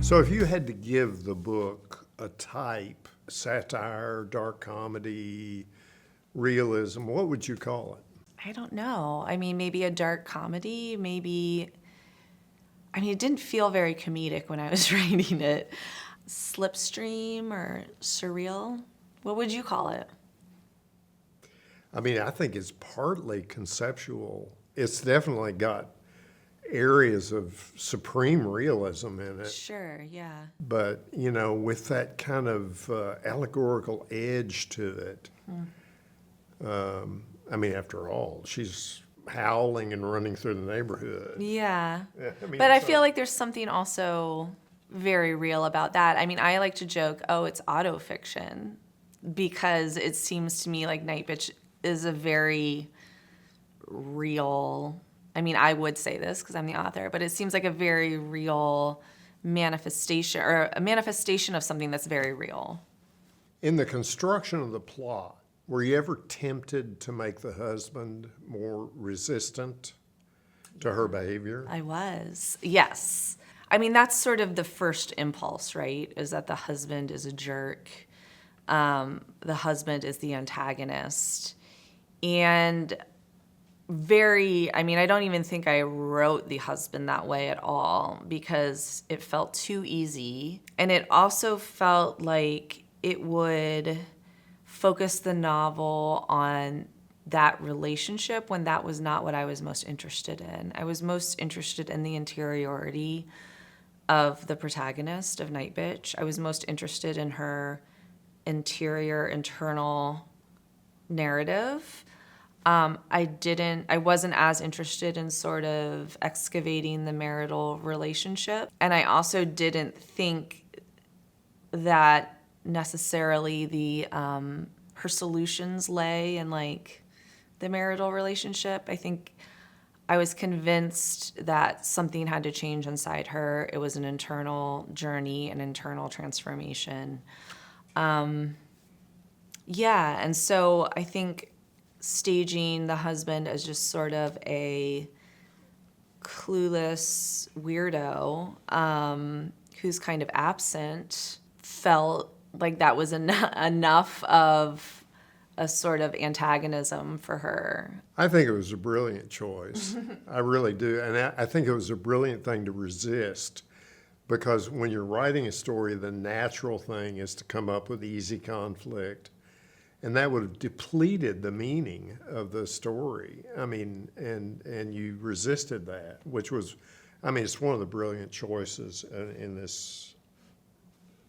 So if you had to give the book a type, satire, dark comedy, realism, what would you call it? I don't know. I mean, maybe a dark comedy, maybe. I mean, it didn't feel very comedic when I was writing it. Slipstream or surreal? What would you call it? I mean, I think it's partly conceptual. It's definitely got areas of supreme realism in it, Sure, yeah. but, with that kind of allegorical edge to it. I mean, after all, she's howling and running through the neighborhood. Yeah. Yeah, I mean, But I so- feel like there's something also very real about that. I mean, I like to joke, oh, it's autofiction, because it seems to me like Nightbitch is a very real, I mean, I would say this because I'm the author, but it seems like a very real manifestation, or a manifestation of something that's very real. In the construction of the plot, were you ever tempted to make the husband more resistant to her behavior? I was, yes. I mean, that's sort of the first impulse, right? Is that the husband is a jerk. The husband is the antagonist. And I mean, I don't even think I wrote the husband that way at all because it felt too easy. And it also felt like it would focus the novel on that relationship when that was not what I was most interested in. I was most interested in the interiority of the protagonist of Nightbitch. I was most interested in her internal narrative. I wasn't as interested in sort of excavating the marital relationship. And I also didn't think that necessarily her solutions lay in like the marital relationship. I think I was convinced that something had to change inside her. It was an internal journey, an internal transformation. Yeah, and so I think staging the husband as just sort of a clueless weirdo who's kind of absent felt like that was enough of a sort of antagonism for her. I think it was a brilliant choice. I really do. And I think it was a brilliant thing to resist because when you're writing a story, the natural thing is to come up with easy conflict. And that would have depleted the meaning of the story. I mean, and you resisted that, which was, I mean, it's one of the brilliant choices in this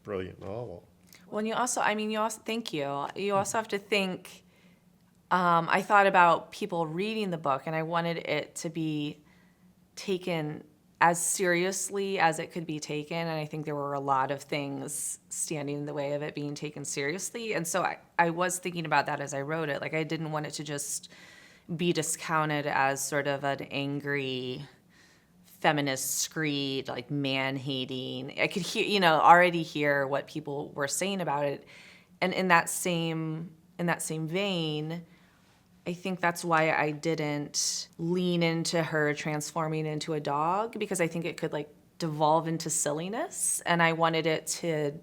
brilliant novel. Well, and thank you. You also have to think, I thought about people reading the book, and I wanted it to be taken as seriously as it could be taken. And I think there were a lot of things standing in the way of it being taken seriously. And so I was thinking about that as I wrote it. Like, I didn't want it to just be discounted as sort of an angry feminist screed, like man-hating. I could already hear what people were saying about it. And in that same vein, I think that's why I didn't lean into her transforming into a dog, because I think it could like devolve into silliness, and I wanted it to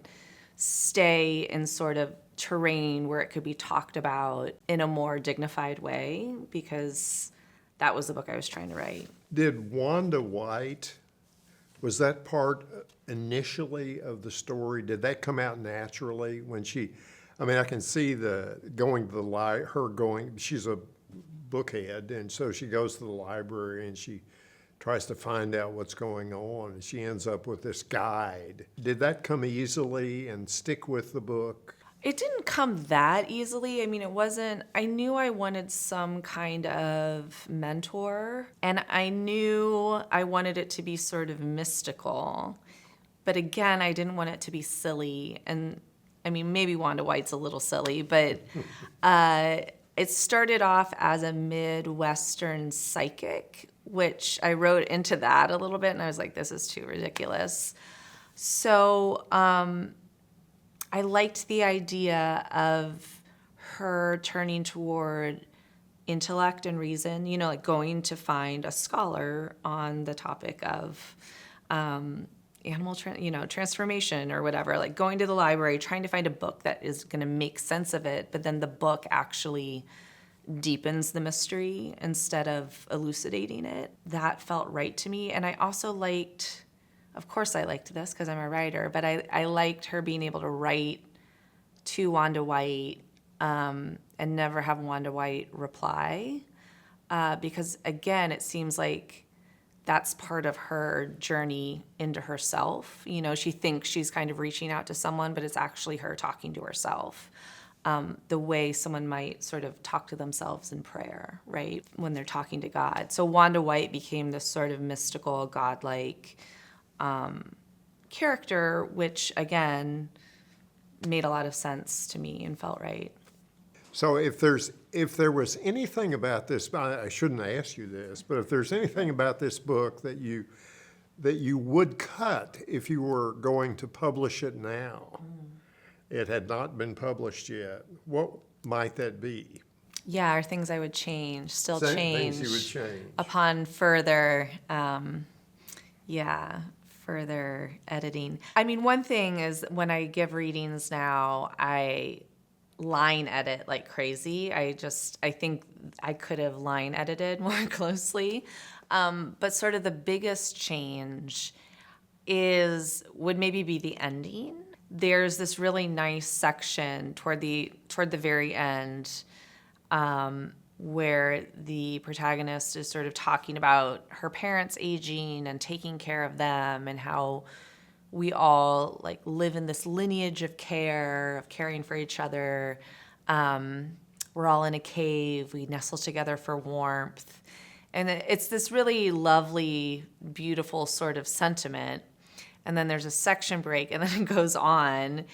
stay in sort of terrain where it could be talked about in a more dignified way, because that was the book I was trying to write. Did Wanda White, was that part initially of the story? Did that come out naturally when I mean, I can see she's a bookhead, and so she goes to the library and she tries to find out what's going on, and she ends up with this guide. Did that come easily and stick with the book? It didn't come that easily. I mean, I knew I wanted some kind of mentor, and I knew I wanted it to be sort of mystical. But again, I didn't want it to be silly. And I mean, maybe Wanda White's a little silly, but it started off as a Midwestern psychic, which I wrote into that a little bit, and I was like, this is too ridiculous. So I liked the idea of her turning toward intellect and reason, like going to find a scholar on the topic of transformation or whatever, like going to the library, trying to find a book that is going to make sense of it, but then the book actually deepens the mystery instead of elucidating it. That felt right to me. And I also liked, of course I liked this because I'm a writer, but I liked her being able to write to Wanda White and never have Wanda White reply. Because again, it seems like that's part of her journey into herself. She thinks she's kind of reaching out to someone, but it's actually her talking to herself. The way someone might sort of talk to themselves in prayer, right? When they're talking to God. So Wanda White became this sort of mystical, godlike character, which again made a lot of sense to me and felt right. So if there was anything about this, I shouldn't ask you this, but if there's anything about this book that you would cut if you were going to publish it now, it had not been published yet, what might that be? Yeah, or things I would change, still Things change. you would change. Upon further, further editing. I mean, one thing is when I give readings now, I line edit like crazy. I think I could have line edited more closely. But sort of the biggest change would maybe be the ending. There's this really nice section toward the very end where the protagonist is sort of talking about her parents aging and taking care of them and how we all like live in this lineage of care, of caring for each other. We're all in a cave. We nestle together for warmth. And it's this really lovely, beautiful sort of sentiment. And then there's a section break, and then it goes on,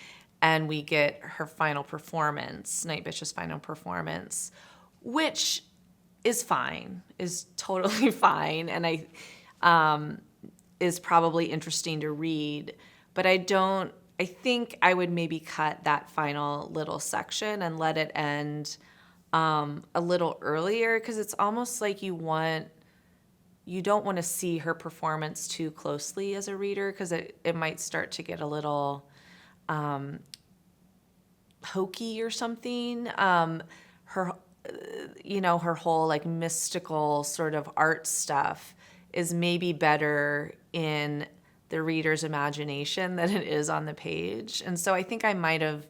and we get her final performance, Nightbitch's final performance, which is fine, is totally fine, and is probably interesting to read. But I think I would maybe cut that final little section and let it end a little earlier, because it's almost like you don't want to see her performance too closely as a reader, because it might start to get a little hokey or something. Her whole like mystical sort of art stuff is maybe better in the reader's imagination than it is on the page. And so I think I might have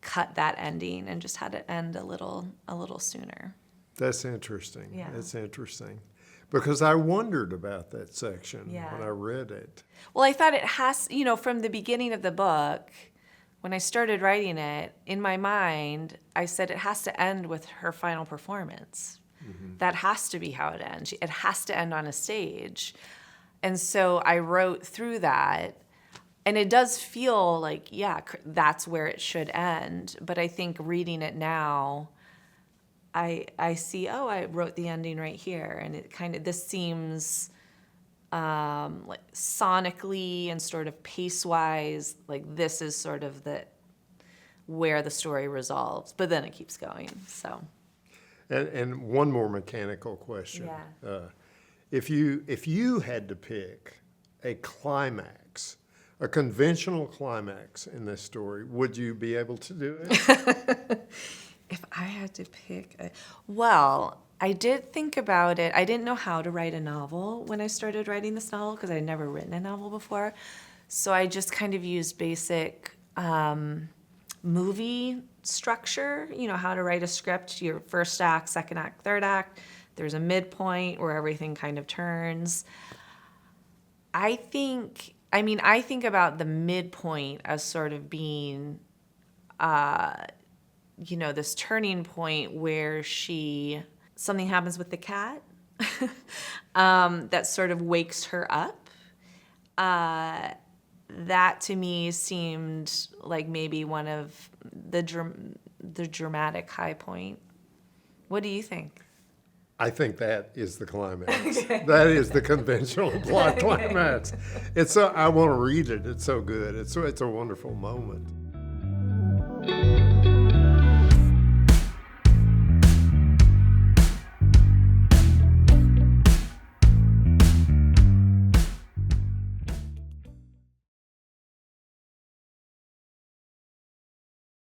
cut that ending and just had it end a little sooner. That's interesting. Yeah. That's interesting. Because I wondered about that section Yeah. when I read it. Well, I thought it has, from the beginning of the book, when I started writing it, in my mind, I said it has to end with her final performance. Mm-hmm. That has to be how it ends. It has to end on a stage. And so I wrote through that, and it does feel like, yeah, that's where it should end. But I think reading it now, I see, I wrote the ending right here, and it this seems like sonically and sort of pace-wise, like this is sort of where the story resolves, but then it keeps going. So, and one more mechanical question: if you had to pick a climax, a conventional climax in this story, would you be able to do it? If I had to pick well, I did think about it. I didn't know how to write a novel when I started writing this novel because I'd never written a novel before. So I just kind of used basic movie structure, how to write a script, your first act, second act, third act. There's a midpoint where everything kind of turns. I think about the midpoint as sort of being this turning point where something happens with the cat that sort of wakes her up. That to me seemed like maybe one of the dramatic high point. What do you think? I think that is the climax. That is the conventional plot climax. I want to read it. It's so good. It's a wonderful moment.